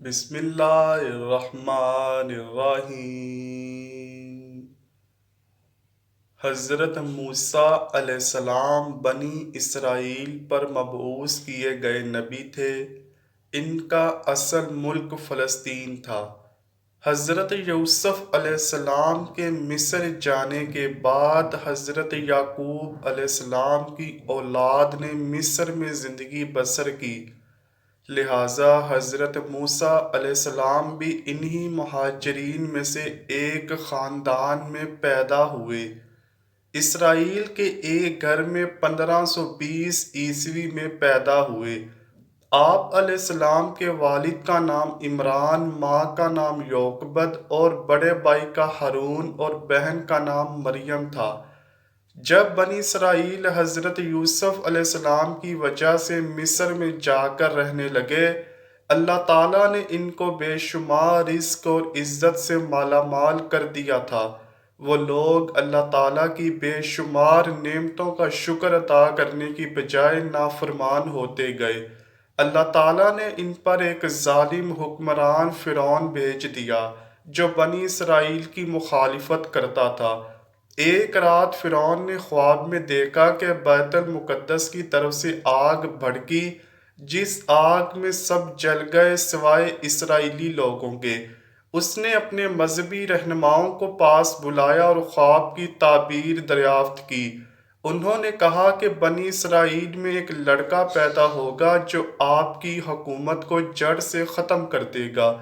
بسم اللہ الرحمن الرحیم۔ حضرت موسیٰ علیہ السلام بنی اسرائیل پر مبعوث کیے گئے نبی تھے۔ ان کا اصل ملک فلسطین تھا۔ حضرت یوسف علیہ السلام کے مصر جانے کے بعد حضرت یعقوب علیہ السلام کی اولاد نے مصر میں زندگی بسر کی، لہٰذا حضرت موسیٰ علیہ السلام بھی انہی مہاجرین میں سے ایک خاندان میں پیدا ہوئے۔ اسرائیل کے ایک گھر میں 1520 عیسوی میں پیدا ہوئے۔ آپ علیہ السلام کے والد کا نام عمران، ماں کا نام یوکبد اور بڑے بھائی کا ہارون اور بہن کا نام مریم تھا۔ جب بنی اسرائیل حضرت یوسف علیہ السلام کی وجہ سے مصر میں جا کر رہنے لگے، اللہ تعالیٰ نے ان کو بے شمار رزق اور عزت سے مالا مال کر دیا تھا۔ وہ لوگ اللہ تعالیٰ کی بے شمار نعمتوں کا شکر ادا کرنے کی بجائے نافرمان ہوتے گئے۔ اللہ تعالیٰ نے ان پر ایک ظالم حکمران فرعون بھیج دیا جو بنی اسرائیل کی مخالفت کرتا تھا۔ ایک رات فرعون نے خواب میں دیکھا کہ بیت المقدس کی طرف سے آگ بھڑکی، جس آگ میں سب جل گئے سوائے اسرائیلی لوگوں کے۔ اس نے اپنے مذہبی رہنماؤں کو پاس بلایا اور خواب کی تعبیر دریافت کی۔ انہوں نے کہا کہ بنی اسرائیل میں ایک لڑکا پیدا ہوگا جو آپ کی حکومت کو جڑ سے ختم کر دے گا۔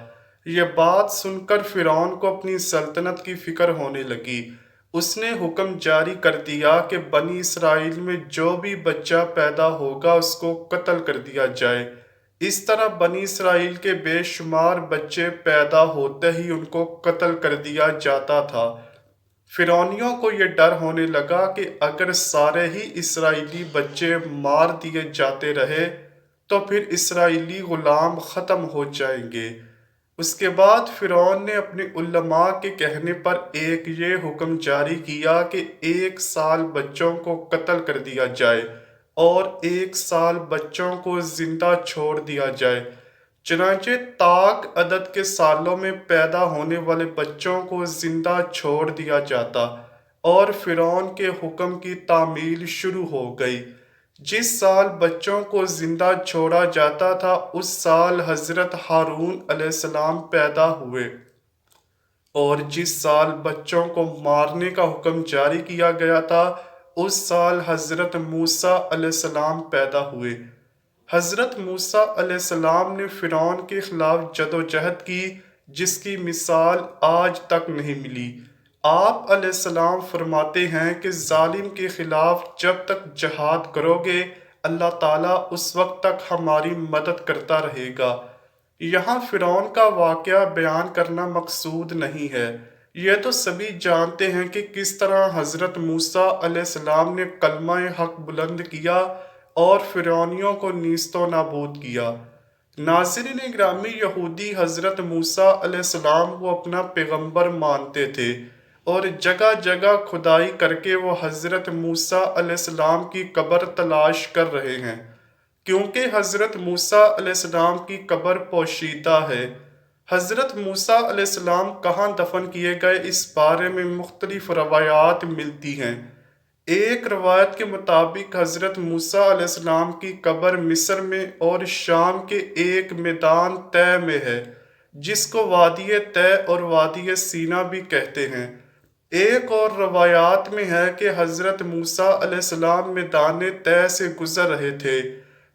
یہ بات سن کر فرعون کو اپنی سلطنت کی فکر ہونے لگی۔ اس نے حکم جاری کر دیا کہ بنی اسرائیل میں جو بھی بچہ پیدا ہوگا اس کو قتل کر دیا جائے۔ اس طرح بنی اسرائیل کے بے شمار بچے پیدا ہوتے ہی ان کو قتل کر دیا جاتا تھا۔ فرعونیوں کو یہ ڈر ہونے لگا کہ اگر سارے ہی اسرائیلی بچے مار دیے جاتے رہے تو پھر اسرائیلی غلام ختم ہو جائیں گے۔ اس کے بعد فرعون نے اپنے علماء کے کہنے پر ایک یہ حکم جاری کیا کہ 1 سال بچوں کو قتل کر دیا جائے اور 1 سال بچوں کو زندہ چھوڑ دیا جائے۔ چنانچہ طاق عدد کے سالوں میں پیدا ہونے والے بچوں کو زندہ چھوڑ دیا جاتا اور فرعون کے حکم کی تعمیل شروع ہو گئی۔ جس سال بچوں کو زندہ چھوڑا جاتا تھا اس سال حضرت ہارون علیہ السلام پیدا ہوئے، اور جس سال بچوں کو مارنے کا حکم جاری کیا گیا تھا اس سال حضرت موسیٰ علیہ السلام پیدا ہوئے۔ حضرت موسیٰ علیہ السلام نے فرعون کے خلاف جدوجہد کی جس کی مثال آج تک نہیں ملی۔ آپ علیہ السلام فرماتے ہیں کہ ظالم کے خلاف جب تک جہاد کرو گے اللہ تعالیٰ اس وقت تک ہماری مدد کرتا رہے گا۔ یہاں فرعون کا واقعہ بیان کرنا مقصود نہیں ہے۔ یہ تو سبھی جانتے ہیں کہ کس طرح حضرت موسیٰ علیہ السلام نے کلمہ حق بلند کیا اور فرعونیوں کو نیست و نابود کیا۔ ناظرین گرامی، یہودی حضرت موسیٰ علیہ السلام کو اپنا پیغمبر مانتے تھے اور جگہ جگہ کھدائی کر کے وہ حضرت موسیٰ علیہ السلام کی قبر تلاش کر رہے ہیں، کیونکہ حضرت موسیٰ علیہ السلام کی قبر پوشیدہ ہے۔ حضرت موسیٰ علیہ السلام کہاں دفن کیے گئے اس بارے میں مختلف روایات ملتی ہیں۔ ایک روایت کے مطابق حضرت موسیٰ علیہ السلام کی قبر مصر میں اور شام کے ایک میدان طے میں ہے جس کو وادی طے اور وادی سینا بھی کہتے ہیں۔ ایک اور روایات میں ہے کہ حضرت موسیٰ علیہ السلام میدان طے سے گزر رہے تھے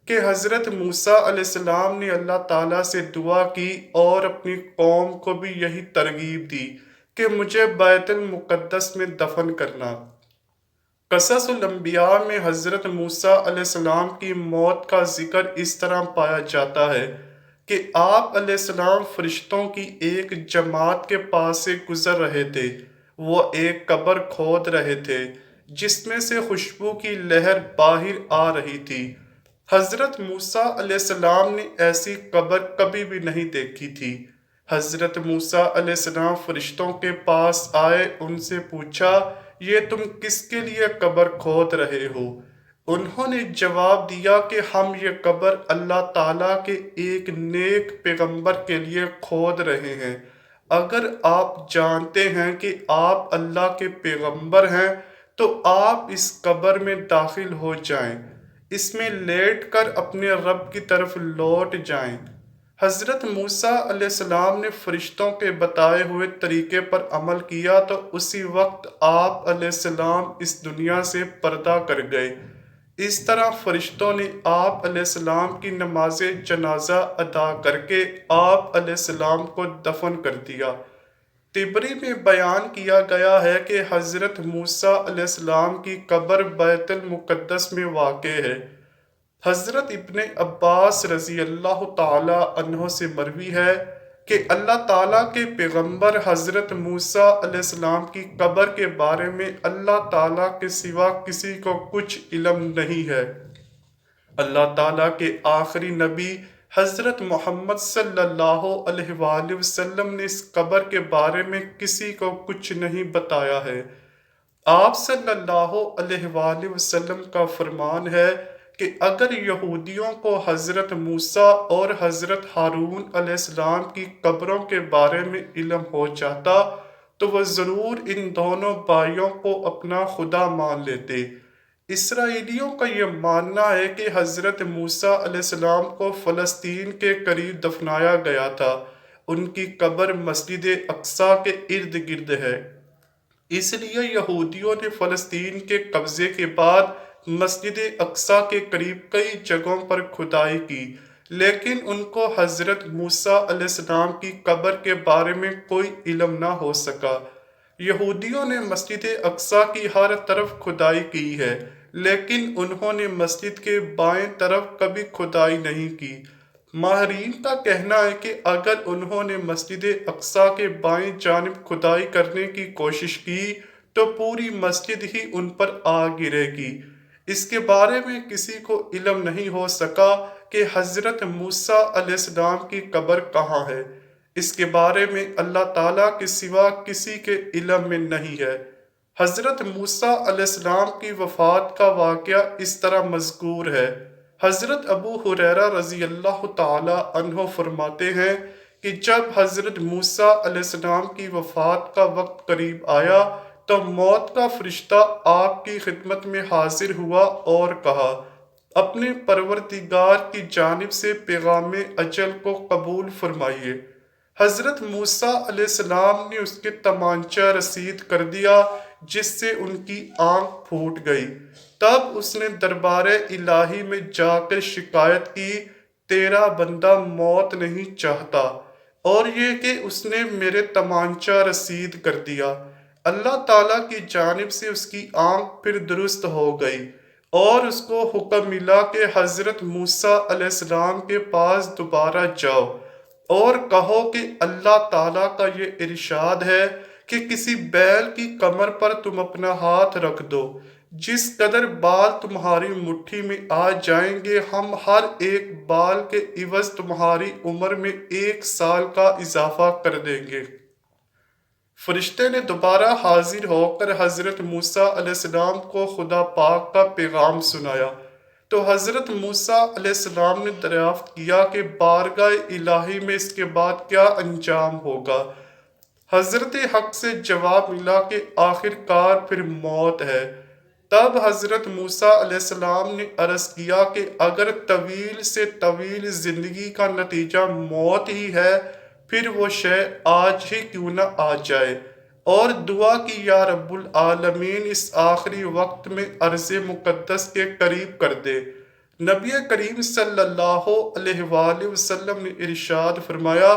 کہ حضرت موسیٰ علیہ السلام نے اللہ تعالیٰ سے دعا کی اور اپنی قوم کو بھی یہی ترغیب دی کہ مجھے بیت المقدس میں دفن کرنا۔ قصص الانبیاء میں حضرت موسیٰ علیہ السلام کی موت کا ذکر اس طرح پایا جاتا ہے کہ آپ علیہ السلام فرشتوں کی ایک جماعت کے پاس سے گزر رہے تھے۔ وہ ایک قبر کھود رہے تھے جس میں سے خوشبو کی لہر باہر آ رہی تھی۔ حضرت موسیٰ علیہ السلام نے ایسی قبر کبھی بھی نہیں دیکھی تھی۔ حضرت موسیٰ علیہ السلام فرشتوں کے پاس آئے، ان سے پوچھا، یہ تم کس کے لیے قبر کھود رہے ہو؟ انہوں نے جواب دیا کہ ہم یہ قبر اللہ تعالیٰ کے ایک نیک پیغمبر کے لیے کھود رہے ہیں۔ اگر آپ جانتے ہیں کہ آپ اللہ کے پیغمبر ہیں تو آپ اس قبر میں داخل ہو جائیں، اس میں لیٹ کر اپنے رب کی طرف لوٹ جائیں۔ حضرت موسیٰ علیہ السلام نے فرشتوں کے بتائے ہوئے طریقے پر عمل کیا تو اسی وقت آپ علیہ السلام اس دنیا سے پردہ کر گئے۔ اس طرح فرشتوں نے آپ علیہ السلام کی نماز جنازہ ادا کر کے آپ علیہ السلام کو دفن کر دیا۔ طبری میں بیان کیا گیا ہے کہ حضرت موسیٰ علیہ السلام کی قبر بیت المقدس میں واقع ہے۔ حضرت ابن عباس رضی اللہ تعالی عنہ سے مروی ہے کہ اللہ تعالیٰ کے پیغمبر حضرت موسیٰ علیہ السلام کی قبر کے بارے میں اللہ تعالیٰ کے سوا کسی کو کچھ علم نہیں ہے۔ اللہ تعالیٰ کے آخری نبی حضرت محمد صلی اللہ علیہ وآلہ وسلم نے اس قبر کے بارے میں کسی کو کچھ نہیں بتایا ہے۔ آپ صلی اللہ علیہ وآلہ وسلم کا فرمان ہے کہ اگر یہودیوں کو حضرت موسیٰ اور حضرت ہارون علیہ السلام کی قبروں کے بارے میں علم ہو جاتا تو وہ ضرور ان دونوں بھائیوں کو اپنا خدا مان لیتے۔ اسرائیلیوں کا یہ ماننا ہے کہ حضرت موسیٰ علیہ السلام کو فلسطین کے قریب دفنایا گیا تھا۔ ان کی قبر مسجد اقصیٰ کے ارد گرد ہے۔ اس لیے یہودیوں نے فلسطین کے قبضے کے بعد مسجد اقصیٰ کے قریب کئی جگہوں پر کھدائی کی، لیکن ان کو حضرت موسیٰ علیہ السلام کی قبر کے بارے میں کوئی علم نہ ہو سکا۔ یہودیوں نے مسجد اقصیٰ کی ہر طرف کھدائی کی ہے، لیکن انہوں نے مسجد کے بائیں طرف کبھی کھدائی نہیں کی۔ ماہرین کا کہنا ہے کہ اگر انہوں نے مسجد اقصیٰ کے بائیں جانب کھدائی کرنے کی کوشش کی تو پوری مسجد ہی ان پر آ گرے گی۔ اس کے بارے میں کسی کو علم نہیں ہو سکا کہ حضرت موسیٰ علیہ السلام کی قبر کہاں ہے۔ اس کے بارے میں اللہ تعالیٰ کے سوا کسی کے علم میں نہیں ہے۔ حضرت موسیٰ علیہ السلام کی وفات کا واقعہ اس طرح مذکور ہے۔ حضرت ابو ہریرہ رضی اللہ تعالی عنہ فرماتے ہیں کہ جب حضرت موسیٰ علیہ السلام کی وفات کا وقت قریب آیا تو موت کا فرشتہ آپ کی خدمت میں حاضر ہوا اور کہا، اپنے پروردگار کی جانب سے پیغام اجل کو قبول فرمائیے۔ حضرت موسیٰ علیہ السلام نے اس کے تمانچہ رسید کر دیا جس سے ان کی آنکھ پھوٹ گئی۔ تب اس نے دربار الہی میں جا کر شکایت کی، تیرا بندہ موت نہیں چاہتا، اور یہ کہ اس نے میرے تمانچہ رسید کر دیا۔ اللہ تعالیٰ کی جانب سے اس کی آنکھ پھر درست ہو گئی اور اس کو حکم ملا کہ حضرت موسیٰ علیہ السلام کے پاس دوبارہ جاؤ اور کہو کہ اللہ تعالیٰ کا یہ ارشاد ہے کہ کسی بیل کی کمر پر تم اپنا ہاتھ رکھ دو، جس قدر بال تمہاری مٹھی میں آ جائیں گے ہم ہر ایک بال کے عوض تمہاری عمر میں 1 سال کا اضافہ کر دیں گے۔ فرشتے نے دوبارہ حاضر ہو کر حضرت موسیٰ علیہ السلام کو خدا پاک کا پیغام سنایا تو حضرت موسیٰ علیہ السلام نے دریافت کیا کہ بارگاہ الہی میں اس کے بعد کیا انجام ہوگا۔ حضرت حق سے جواب ملا کہ آخر کار پھر موت ہے۔ تب حضرت موسیٰ علیہ السلام نے عرض کیا کہ اگر طویل سے طویل زندگی کا نتیجہ موت ہی ہے پھر وہ شے آج ہی کیوں نہ آ جائے، اور دعا کی یا رب العالمین اس آخری وقت میں ارض مقدس کے قریب کر دے۔ نبی کریم صلی اللہ علیہ وآلہ وسلم نے ارشاد فرمایا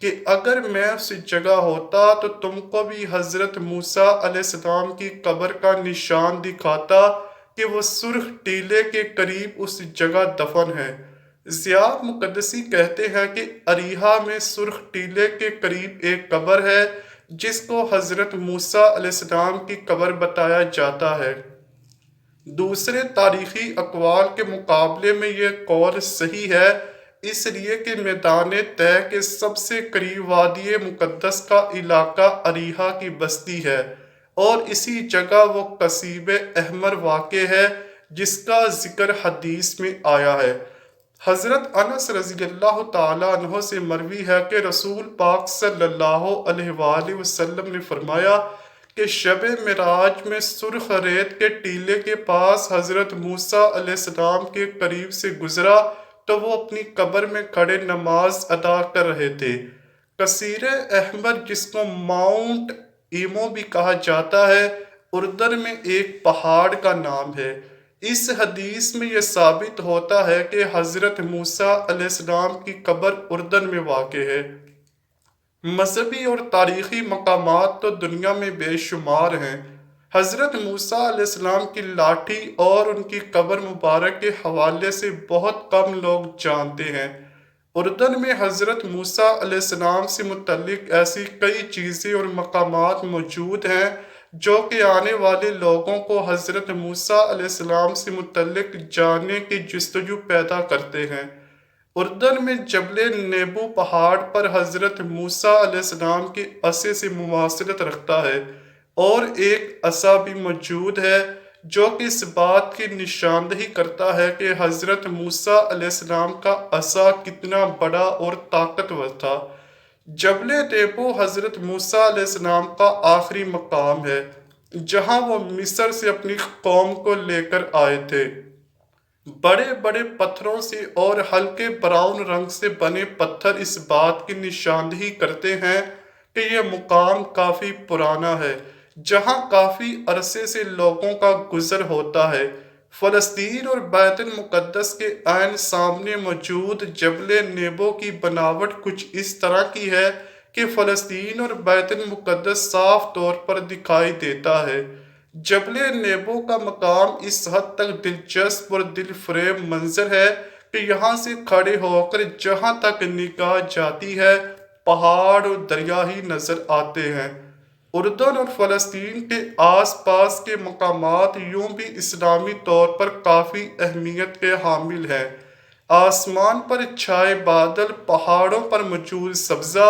کہ اگر میں اس جگہ ہوتا تو تم کو بھی حضرت موسیٰ علیہ السلام کی قبر کا نشان دکھاتا کہ وہ سرخ ٹیلے کے قریب اس جگہ دفن ہے۔ ضیاء مقدسی کہتے ہیں کہ اریحہ میں سرخ ٹیلے کے قریب ایک قبر ہے جس کو حضرت موسیٰ علیہ السلام کی قبر بتایا جاتا ہے۔ دوسرے تاریخی اقوال کے مقابلے میں یہ قول صحیح ہے، اس لیے کہ میدان طے کے سب سے قریب وادی مقدس کا علاقہ اریحہ کی بستی ہے اور اسی جگہ وہ قصیب احمر واقع ہے جس کا ذکر حدیث میں آیا ہے۔ حضرت انس رضی اللہ تعالیٰ عنہ سے مروی ہے کہ رسول پاک صلی اللہ علیہ وآلہ وسلم نے فرمایا کہ شب معراج میں سرخ ریت کے ٹیلے کے پاس حضرت موسیٰ علیہ السلام کے قریب سے گزرا تو وہ اپنی قبر میں کھڑے نماز ادا کر رہے تھے۔ کثیر احمر، جس کو ماؤنٹ ایمو بھی کہا جاتا ہے، اردن میں ایک پہاڑ کا نام ہے۔ اس حدیث میں یہ ثابت ہوتا ہے کہ حضرت موسیٰ علیہ السلام کی قبر اردن میں واقع ہے۔ مذہبی اور تاریخی مقامات تو دنیا میں بے شمار ہیں۔ حضرت موسیٰ علیہ السلام کی لاٹھی اور ان کی قبر مبارک کے حوالے سے بہت کم لوگ جانتے ہیں۔ اردن میں حضرت موسیٰ علیہ السلام سے متعلق ایسی کئی چیزیں اور مقامات موجود ہیں جو کہ آنے والے لوگوں کو حضرت موسیٰ علیہ السلام سے متعلق جاننے کی جستجو پیدا کرتے ہیں۔ اردن میں جبل نیبو پہاڑ پر حضرت موسیٰ علیہ السلام کے عصے سے مماثلت رکھتا ہے، اور ایک عصا بھی موجود ہے جو کہ اس بات کی نشاندہی کرتا ہے کہ حضرت موسیٰ علیہ السلام کا عصا کتنا بڑا اور طاقتور تھا۔ جبل نیبو حضرت موسیٰ علیہ السلام کا آخری مقام ہے جہاں وہ مصر سے اپنی قوم کو لے کر آئے تھے۔ بڑے بڑے پتھروں سے اور ہلکے براؤن رنگ سے بنے پتھر اس بات کی نشاندہی کرتے ہیں کہ یہ مقام کافی پرانا ہے، جہاں کافی عرصے سے لوگوں کا گزر ہوتا ہے۔ فلسطین اور بیت المقدس کے عین سامنے موجود جبل نیبو کی بناوٹ کچھ اس طرح کی ہے کہ فلسطین اور بیت المقدس صاف طور پر دکھائی دیتا ہے۔ جبل نیبو کا مقام اس حد تک دلچسپ اور دل فریب منظر ہے کہ یہاں سے کھڑے ہو کر جہاں تک نگاہ جاتی ہے پہاڑ اور دریا ہی نظر آتے ہیں۔ اردن اور فلسطین کے آس پاس کے مقامات یوں بھی اسلامی طور پر کافی اہمیت کے حامل ہیں۔ آسمان پر چھائے بادل، پہاڑوں پر موجود سبزہ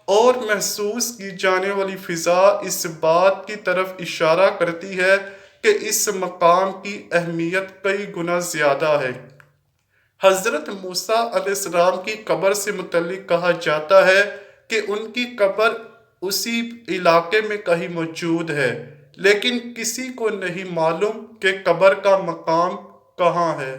اور محسوس کی جانے والی فضا اس بات کی طرف اشارہ کرتی ہے کہ اس مقام کی اہمیت کئی گنا زیادہ ہے۔ حضرت موسیٰ علیہ السلام کی قبر سے متعلق کہا جاتا ہے کہ ان کی قبر اسی علاقے میں کہیں موجود ہے، لیکن کسی کو نہیں معلوم کہ قبر کا مقام کہاں ہے۔